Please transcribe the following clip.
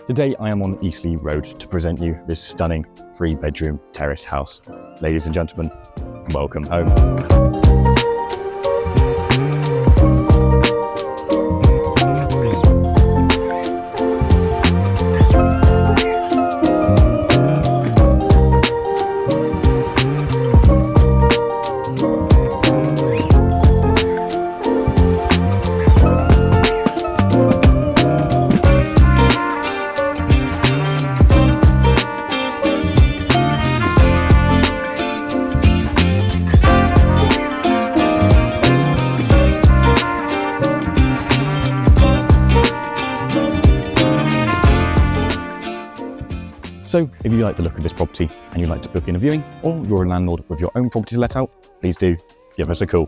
Today I am on Eastleigh Road to present you this stunning 3-bedroom terrace house. Ladies and gentlemen, welcome home. So if you like the look of this property and you'd like to book in a viewing, or you're a landlord with your own property to let out, please do give us a call.